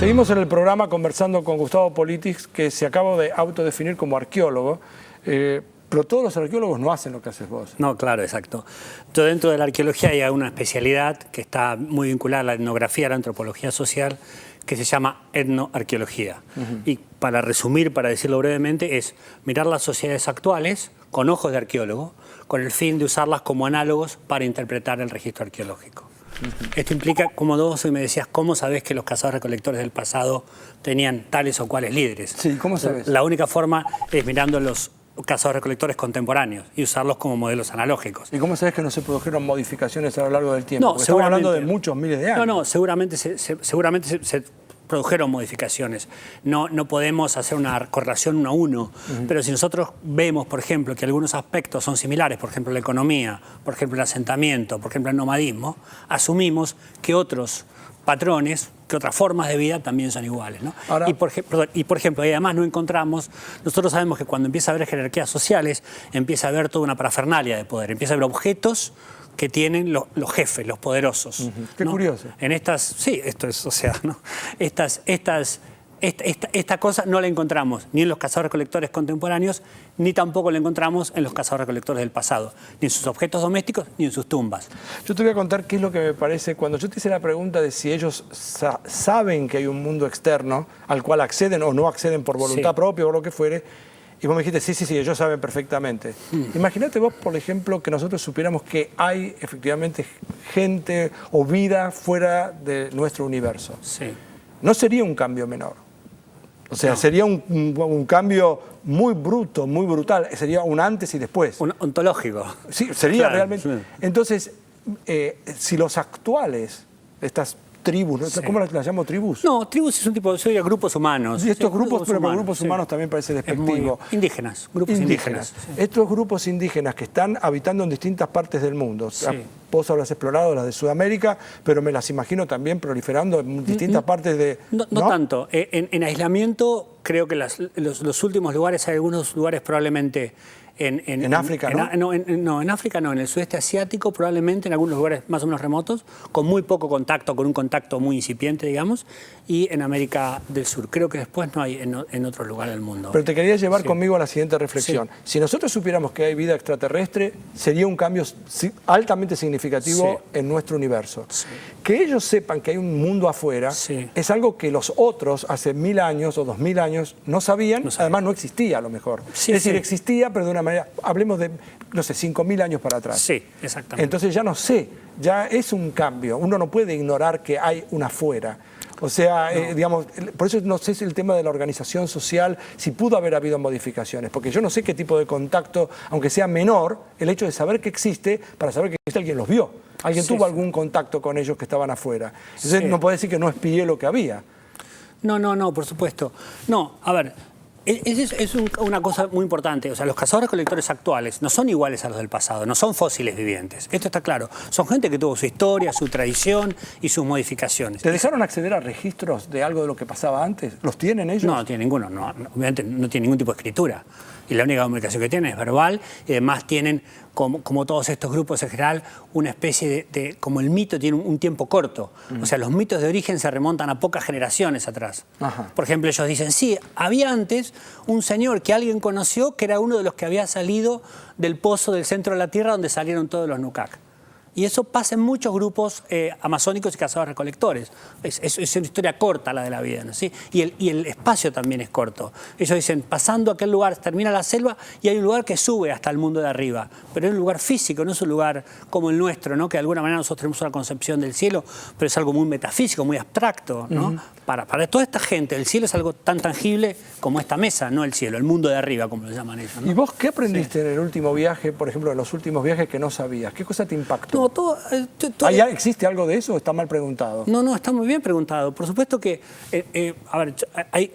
Seguimos en el programa conversando con Gustavo Politis, que se acaba de autodefinir como arqueólogo, pero todos los arqueólogos no hacen lo que haces vos. No, claro, exacto. Entonces, dentro de la arqueología hay una especialidad que está muy vinculada a la etnografía, a la antropología social, que se llama etnoarqueología. Y para resumir, para decirlo brevemente, es mirar las sociedades actuales con ojos de arqueólogo, con el fin de usarlas como análogos para interpretar el registro arqueológico. Esto implica, como vos hoy me decías, ¿cómo sabés que los cazadores-recolectores del pasado tenían tales o cuales líderes? Sí, ¿cómo sabés? La única forma es mirando los cazadores-recolectores contemporáneos y usarlos como modelos analógicos. ¿Y cómo sabés que no se produjeron modificaciones a lo largo del tiempo? No, Porque estamos hablando de muchos miles de años. No, seguramente se produjeron modificaciones. No podemos hacer una correlación uno a uno, pero si nosotros vemos, por ejemplo, que algunos aspectos son similares, por ejemplo, la economía, por ejemplo, el asentamiento, por ejemplo, el nomadismo, asumimos que otros patrones, que otras formas de vida también son iguales, ¿no? Ahora, y por ejemplo, y además no encontramos, nosotros sabemos que cuando empieza a haber jerarquías sociales, empieza a haber toda una parafernalia de poder, empieza a haber objetos que tienen los jefes, los poderosos. Qué ¿no? curioso. En estas, sí, esto es, o sea, ¿no? Esta cosa no la encontramos ni en los cazadores-recolectores contemporáneos, ni tampoco la encontramos en los cazadores-recolectores del pasado, ni en sus objetos domésticos, ni en sus tumbas. Yo te voy a contar qué es lo que me parece. Cuando yo te hice la pregunta de si ellos saben que hay un mundo externo al cual acceden o no acceden por voluntad propia o lo que fuere, y vos me dijiste, sí, ellos saben perfectamente. Imagínate vos, por ejemplo, que nosotros supiéramos que hay efectivamente gente o vida fuera de nuestro universo. Sí. No sería un cambio menor. O sea, sería un cambio muy bruto, muy brutal. Sería un antes y después. Un ontológico. Sí, sería realmente. Sí. Entonces, si los actuales, estas tribus, ¿no? ¿Cómo las llamo tribus? No, tribus es un tipo de grupos humanos. Y estos grupos, pero humanos, grupos humanos también parece despectivo. Indígenas, grupos indígenas. Estos grupos indígenas que están habitando en distintas partes del mundo. Vos habrás explorado las de Sudamérica, pero me las imagino también proliferando en distintas partes de... No tanto. En aislamiento, creo que los últimos lugares, hay algunos lugares probablemente... En África, ¿no? En África no, en el sudeste asiático probablemente, en algunos lugares más o menos remotos, con muy poco contacto, con un contacto muy incipiente, digamos, y en América del Sur. Creo que después no hay en otros lugares del mundo. Pero te quería llevar conmigo a la siguiente reflexión. Si nosotros supiéramos que hay vida extraterrestre, sería un cambio altamente significativo en nuestro universo. Que ellos sepan que hay un mundo afuera es algo que los otros hace 1000 años o 2000 años no sabían, además no existía a lo mejor. Es decir, existía, pero de una manera, hablemos de, no sé, 5000 años para atrás. Sí, exactamente. Entonces ya no sé, ya es un cambio. Uno no puede ignorar que hay una afuera. O sea, digamos, por eso no sé si el tema de la organización social, si pudo haber habido modificaciones, porque yo no sé qué tipo de contacto, aunque sea menor, el hecho de saber que existe, para saber que existe, alguien los vio. Alguien tuvo algún contacto con ellos que estaban afuera. Entonces no puede decir que no espié lo que había. No, por supuesto. No, a ver, es una cosa muy importante. O sea, los cazadores-recolectores actuales no son iguales a los del pasado, no son fósiles vivientes. Esto está claro. Son gente que tuvo su historia, su tradición y sus modificaciones. ¿Te dejaron acceder a registros de algo de lo que pasaba antes? ¿Los tienen ellos? No tienen ninguno. Obviamente no tienen ningún tipo de escritura. Y la única comunicación que tienen es verbal. Y además tienen, como todos estos grupos en general, una especie de como el mito tiene un tiempo corto. O sea, los mitos de origen se remontan a pocas generaciones atrás. Por ejemplo, ellos dicen, sí, había antes un señor que alguien conoció que era uno de los que había salido del pozo del centro de la tierra donde salieron todos los Nukak. Y eso pasa en muchos grupos amazónicos y cazadores-recolectores. Es una historia corta la de la vida, ¿no? ¿Sí? Y el espacio también es corto. Ellos dicen, pasando aquel lugar, termina la selva y hay un lugar que sube hasta el mundo de arriba. Pero es un lugar físico, no es un lugar como el nuestro, ¿no? Que de alguna manera nosotros tenemos una concepción del cielo, pero es algo muy metafísico, muy abstracto, ¿no? Para toda esta gente, el cielo es algo tan tangible como esta mesa, no el cielo, el mundo de arriba, como lo llaman ellos, ¿no? ¿Y vos qué aprendiste en el último viaje, por ejemplo, en los últimos viajes que no sabías? ¿Qué cosa te impactó? ¿Existe algo de eso o está mal preguntado? No, está muy bien preguntado. Por supuesto que, a ver,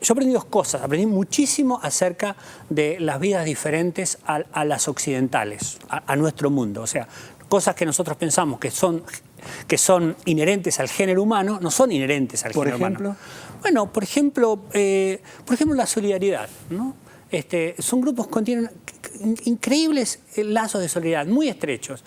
yo aprendí dos cosas. Aprendí muchísimo acerca de las vidas diferentes a las occidentales, a nuestro mundo. O sea, cosas que nosotros pensamos que son inherentes al género humano, no son inherentes al género humano. Bueno, por ejemplo, la solidaridad, ¿no? Son grupos que increíbles lazos de solidaridad, muy estrechos,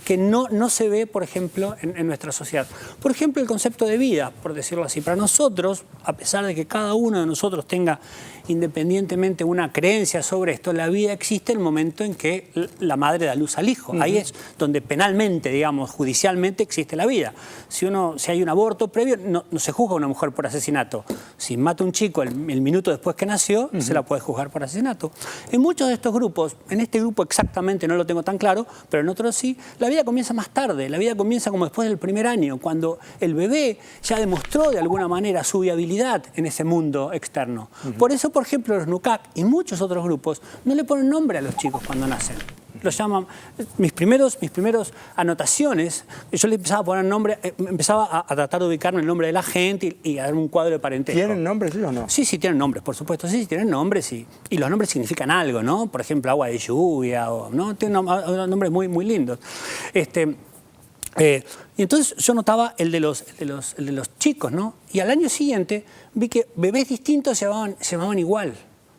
que no se ve, por ejemplo, en nuestra sociedad. Por ejemplo, el concepto de vida, por decirlo así. Para nosotros, a pesar de que cada uno de nosotros tenga independientemente una creencia sobre esto, la vida existe en el momento en que la madre da luz al hijo. Ahí es donde penalmente, digamos, judicialmente existe la vida. Si hay un aborto previo, no se juzga a una mujer por asesinato. Si mata a un chico el minuto después que nació, se la puede juzgar por asesinato. En muchos de estos grupos, en este grupo exactamente no lo tengo tan claro, pero en otros sí, la vida comienza más tarde. La vida comienza como después del primer año, cuando el bebé ya demostró de alguna manera su viabilidad en ese mundo externo. Por eso, por ejemplo, los NUCAC y muchos otros grupos no le ponen nombre a los chicos cuando nacen. Los llaman, mis primeros anotaciones, yo le empezaba a poner nombre, empezaba a tratar de ubicarme el nombre de la gente y a dar un cuadro de parentesco. ¿Tienen nombres ellos o no? Sí, tienen nombres, por supuesto, sí, tienen nombres y los nombres significan algo, ¿no? Por ejemplo, agua de lluvia, ¿no? Tienen nombres muy, muy lindos. Y entonces yo notaba el de los chicos, ¿no? Y al año siguiente vi que bebés distintos se llamaban igual.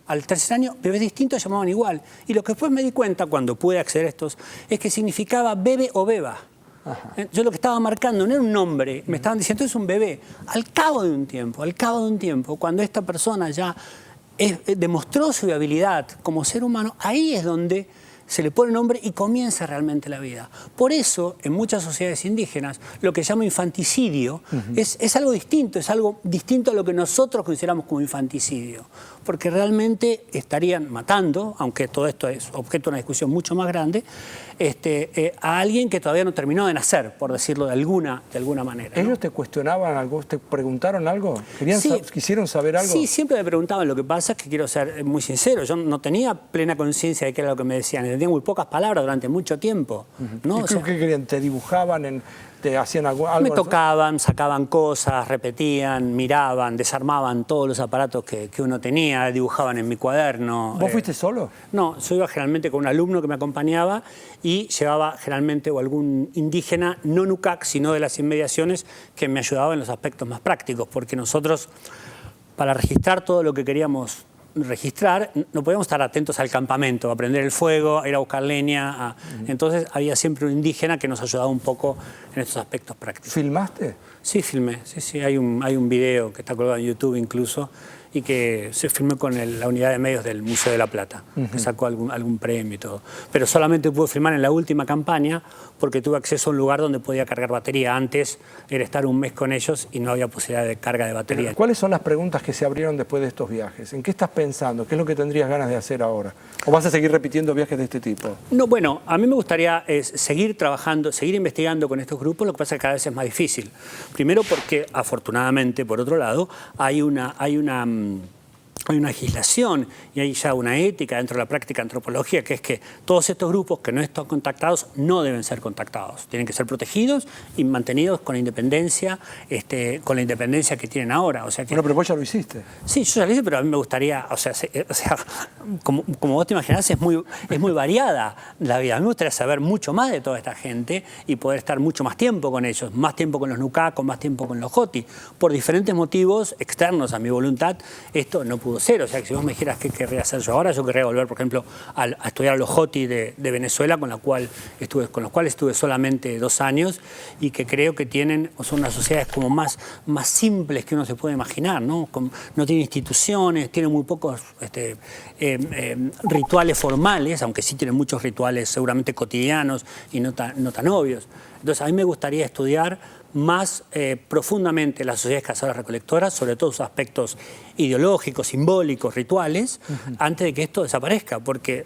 Al tercer año, bebés distintos se llamaban igual. Y lo que después me di cuenta, cuando pude acceder a estos, es que significaba bebe o beba. Ajá. Yo lo que estaba marcando no era un nombre, me estaban diciendo es un bebé. Al cabo de un tiempo, cuando esta persona ya demostró su habilidad como ser humano, ahí es donde se le pone nombre y comienza realmente la vida. Por eso, en muchas sociedades indígenas, lo que se llama infanticidio es algo distinto a lo que nosotros consideramos como infanticidio. Porque realmente estarían matando, aunque todo esto es objeto de una discusión mucho más grande, a alguien que todavía no terminó de nacer, por decirlo de alguna manera, ¿no? ¿Ellos te cuestionaban algo? ¿Te preguntaron algo? ¿Quisieron saber algo? Sí, siempre me preguntaban. Lo que pasa es que quiero ser muy sincero. Yo no tenía plena conciencia de qué era lo que me decían. Entendía muy pocas palabras durante mucho tiempo, ¿no? ¿Qué querían? ¿Te dibujaban? ¿Te hacían algo? Me tocaban, sacaban cosas, repetían, miraban, desarmaban todos los aparatos que uno tenía, dibujaban en mi cuaderno. ¿Vos fuiste solo? No, yo iba generalmente con un alumno que me acompañaba y llevaba generalmente o algún indígena, no NUCAC, sino de las inmediaciones, que me ayudaba en los aspectos más prácticos, porque nosotros, para registrar todo lo que queríamos registrar, no podíamos estar atentos al campamento, a prender el fuego, a ir a buscar leña. Entonces había siempre un indígena que nos ayudaba un poco en estos aspectos prácticos. ¿Filmaste? Sí, filmé. Sí, hay un video que está colgado en YouTube incluso y que se filmó con la unidad de medios del Museo de la Plata, que sacó algún premio y todo. Pero solamente pude filmar en la última campaña porque tuve acceso a un lugar donde podía cargar batería. Antes era estar un mes con ellos y no había posibilidad de carga de batería. ¿Cuáles son las preguntas que se abrieron después de estos viajes? ¿En qué estás pensando? ¿Qué es lo que tendrías ganas de hacer ahora? ¿O vas a seguir repitiendo viajes de este tipo? No, bueno, a mí me gustaría seguir trabajando, seguir investigando con estos grupos. Lo que pasa es que cada vez es más difícil. Primero porque, afortunadamente, por otro lado, hay una legislación y hay ya una ética dentro de la práctica antropología, que es que todos estos grupos que no están contactados no deben ser contactados. Tienen que ser protegidos y mantenidos con la independencia que tienen ahora. O sea que, bueno, pero vos ya lo hiciste. Sí, yo ya lo hice, pero a mí me gustaría, como vos te imaginás, es muy variada la vida. A mí me gustaría saber mucho más de toda esta gente y poder estar mucho más tiempo con ellos, más tiempo con los NUCAC, más tiempo con los Joti. Por diferentes motivos externos a mi voluntad, esto no pudo ser. O sea, que si vos me dijeras qué querría hacer yo ahora, yo querría volver, por ejemplo, a estudiar a los Joti de Venezuela, con los cuales estuve solamente 2 años y que creo que son unas sociedades como más simples que uno se puede imaginar, ¿no? No tienen instituciones, tienen muy pocos rituales formales, aunque sí tienen muchos rituales seguramente cotidianos y no tan obvios. Entonces, a mí me gustaría estudiar más profundamente las sociedades cazadoras-recolectoras, sobre todo sus aspectos ideológicos, simbólicos, rituales, antes de que esto desaparezca, porque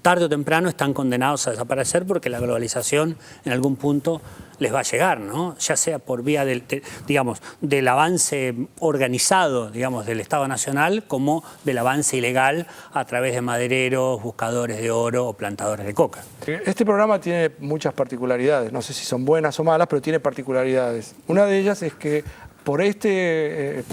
tarde o temprano están condenados a desaparecer porque la globalización en algún punto les va a llegar, ¿no? Ya sea por vía del avance organizado, del Estado Nacional, como del avance ilegal a través de madereros, buscadores de oro o plantadores de coca. Este programa tiene muchas particularidades, no sé si son buenas o malas, pero tiene particularidades. Una de ellas es que por este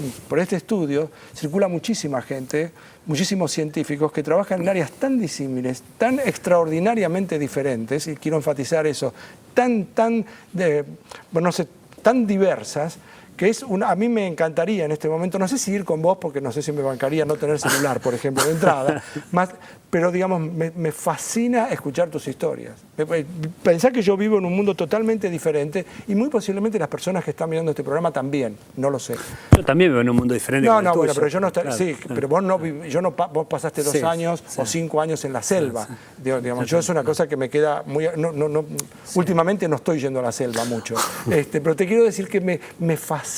estudio circula muchísima gente, muchísimos científicos que trabajan en áreas tan disímiles, tan extraordinariamente diferentes, y quiero enfatizar eso, tan diversas, que es a mí me encantaría en este momento, no sé si ir con vos, porque no sé si me bancaría no tener celular, por ejemplo, de entrada, pero digamos, me fascina escuchar tus historias. Pensá que yo vivo en un mundo totalmente diferente y muy posiblemente las personas que están mirando este programa también, no lo sé. Yo también vivo en un mundo diferente. No, bueno, pero yo no estoy, claro, sí, claro. Pero vos pasaste 2 años o 5 años en la selva. Digamos, yo es una cosa que me queda muy... Últimamente no estoy yendo a la selva mucho. Pero te quiero decir que me fascina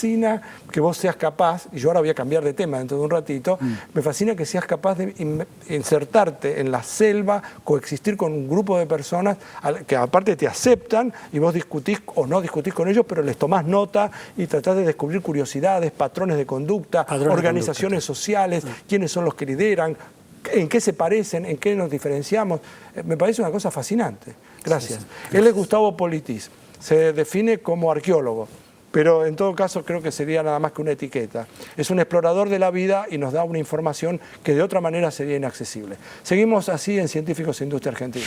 que vos seas capaz, y yo ahora voy a cambiar de tema dentro de un ratito, me fascina que seas capaz de insertarte en la selva, coexistir con un grupo de personas que aparte te aceptan y vos discutís o no discutís con ellos, pero les tomás nota y tratás de descubrir curiosidades, patrones de conducta, organizaciones sociales, quiénes son los que lideran, en qué se parecen, en qué nos diferenciamos. Me parece una cosa fascinante. Gracias. Sí, sí. Él es Gustavo Politis, se define como arqueólogo, pero en todo caso creo que sería nada más que una etiqueta. Es un explorador de la vida y nos da una información que de otra manera sería inaccesible. Seguimos así en Científicos e Industria Argentina.